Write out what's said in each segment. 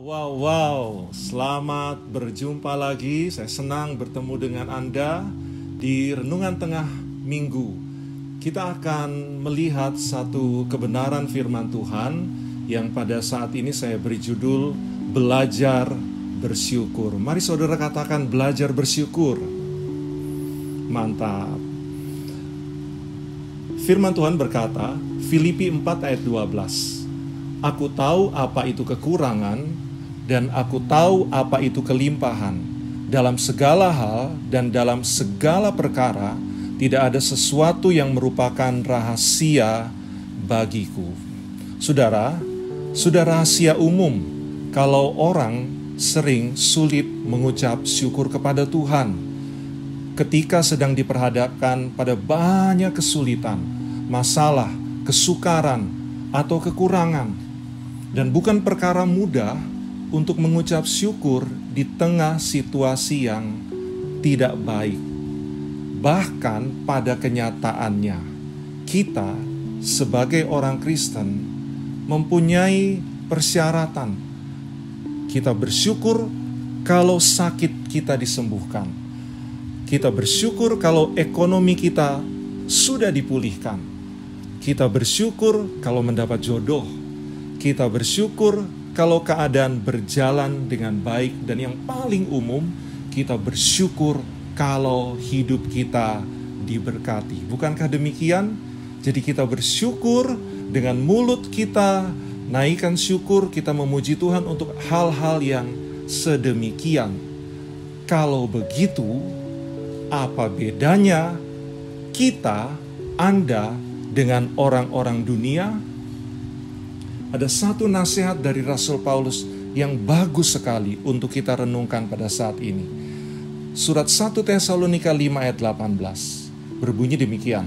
Wow. Selamat berjumpa lagi. Saya senang bertemu dengan Anda di Renungan Tengah Minggu. Kita akan melihat satu kebenaran firman Tuhan yang pada saat ini saya beri judul Belajar Bersyukur. Mari saudara katakan belajar bersyukur. Mantap. Firman Tuhan berkata, Filipi 4 ayat 12. Aku tahu apa itu kekurangan, dan aku tahu apa itu kelimpahan. Dalam segala hal dan dalam segala perkara, tidak ada sesuatu yang merupakan rahasia bagiku. Saudara, sudah rahasia umum kalau orang sering sulit mengucap syukur kepada Tuhan ketika sedang diperhadapkan pada banyak kesulitan, masalah, kesukaran, atau kekurangan. Dan bukan perkara mudah untuk mengucap syukur di tengah situasi yang tidak baik. Bahkan pada kenyataannya, kita sebagai orang Kristen mempunyai persyaratan. Kita bersyukur kalau sakit kita disembuhkan. Kita bersyukur kalau ekonomi kita sudah dipulihkan. Kita bersyukur kalau mendapat jodoh. Kita bersyukur kalau keadaan berjalan dengan baik, dan yang paling umum, kita bersyukur kalau hidup kita diberkati. Bukankah demikian? Jadi kita bersyukur dengan mulut kita, naikkan syukur, kita memuji Tuhan untuk hal-hal yang sedemikian. Kalau begitu, apa bedanya kita, Anda, dengan orang-orang dunia? Ada satu nasihat dari Rasul Paulus yang bagus sekali untuk kita renungkan pada saat ini. Surat 1 Tesalonika 5 ayat 18 berbunyi demikian.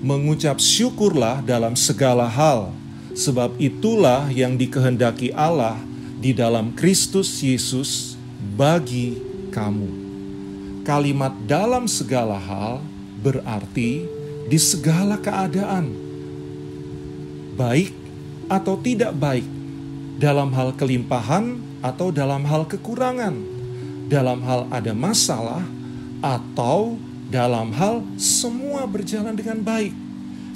Mengucap syukurlah dalam segala hal, sebab itulah yang dikehendaki Allah di dalam Kristus Yesus bagi kamu. Kalimat dalam segala hal berarti di segala keadaan, baik atau tidak baik, dalam hal kelimpahan atau dalam hal kekurangan, dalam hal ada masalah atau dalam hal semua berjalan dengan baik.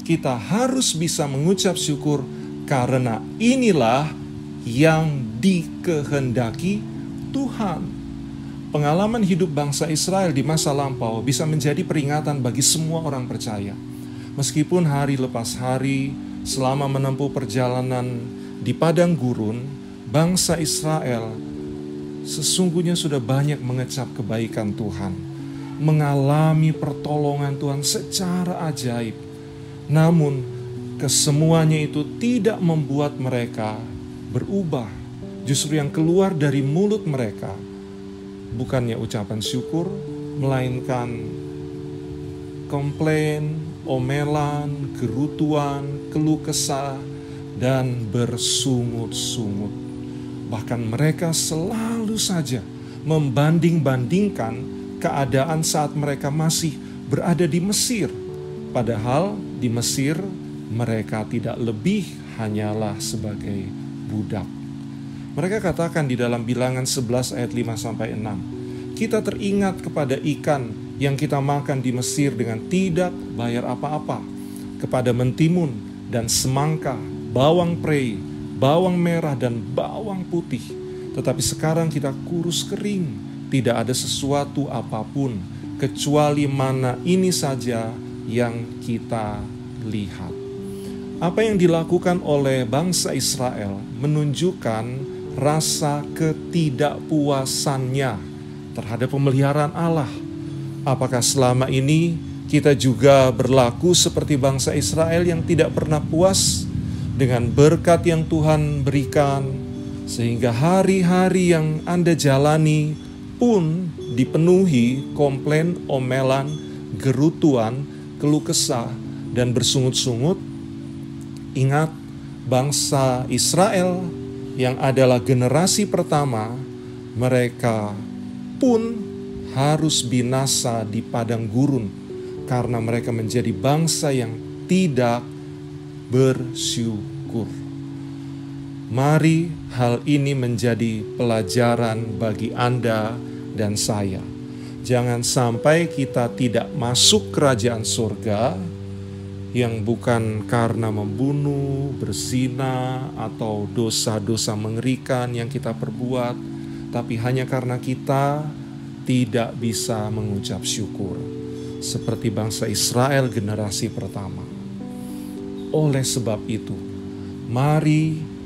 Kita harus bisa mengucap syukur karena inilah yang dikehendaki Tuhan. Pengalaman hidup bangsa Israel di masa lampau bisa menjadi peringatan bagi semua orang percaya. Meskipun hari lepas hari, selama menempuh perjalanan di padang gurun, bangsa Israel sesungguhnya sudah banyak mengecap kebaikan Tuhan, mengalami pertolongan Tuhan secara ajaib. Namun, kesemuanya itu tidak membuat mereka berubah. Justru yang keluar dari mulut mereka bukannya ucapan syukur, melainkan komplain, omelan, gerutuan, keluh kesah, dan bersungut-sungut. Bahkan mereka selalu saja membanding-bandingkan keadaan saat mereka masih berada di Mesir. Padahal di Mesir mereka tidak lebih hanyalah sebagai budak. Mereka katakan di dalam Bilangan 11 ayat 5-6, kita teringat kepada ikan yang kita makan di Mesir dengan tidak bayar apa-apa, kepada mentimun dan semangka, bawang prei, bawang merah dan bawang putih. Tetapi sekarang kita kurus kering, tidak ada sesuatu apapun kecuali mana ini saja yang kita lihat. Apa yang dilakukan oleh bangsa Israel menunjukkan rasa ketidakpuasannya terhadap pemeliharaan Allah. Apakah selama ini kita juga berlaku seperti bangsa Israel yang tidak pernah puas dengan berkat yang Tuhan berikan, sehingga hari-hari yang Anda jalani pun dipenuhi komplain, omelan, gerutuan, keluh kesah, dan bersungut-sungut? Ingat, bangsa Israel yang adalah generasi pertama, mereka pun harus binasa di padang gurun karena mereka menjadi bangsa yang tidak bersyukur. Mari hal ini menjadi pelajaran bagi Anda dan saya. Jangan sampai kita tidak masuk kerajaan surga yang bukan karena membunuh, berzina, atau dosa-dosa mengerikan yang kita perbuat, tapi hanya karena kita tidak bisa mengucap syukur, seperti bangsa Israel generasi pertama. Oleh sebab itu, mari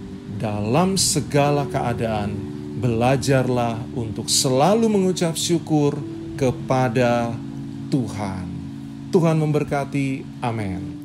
dalam segala keadaan belajarlah untuk selalu mengucap syukur kepada Tuhan. Tuhan memberkati. Amin.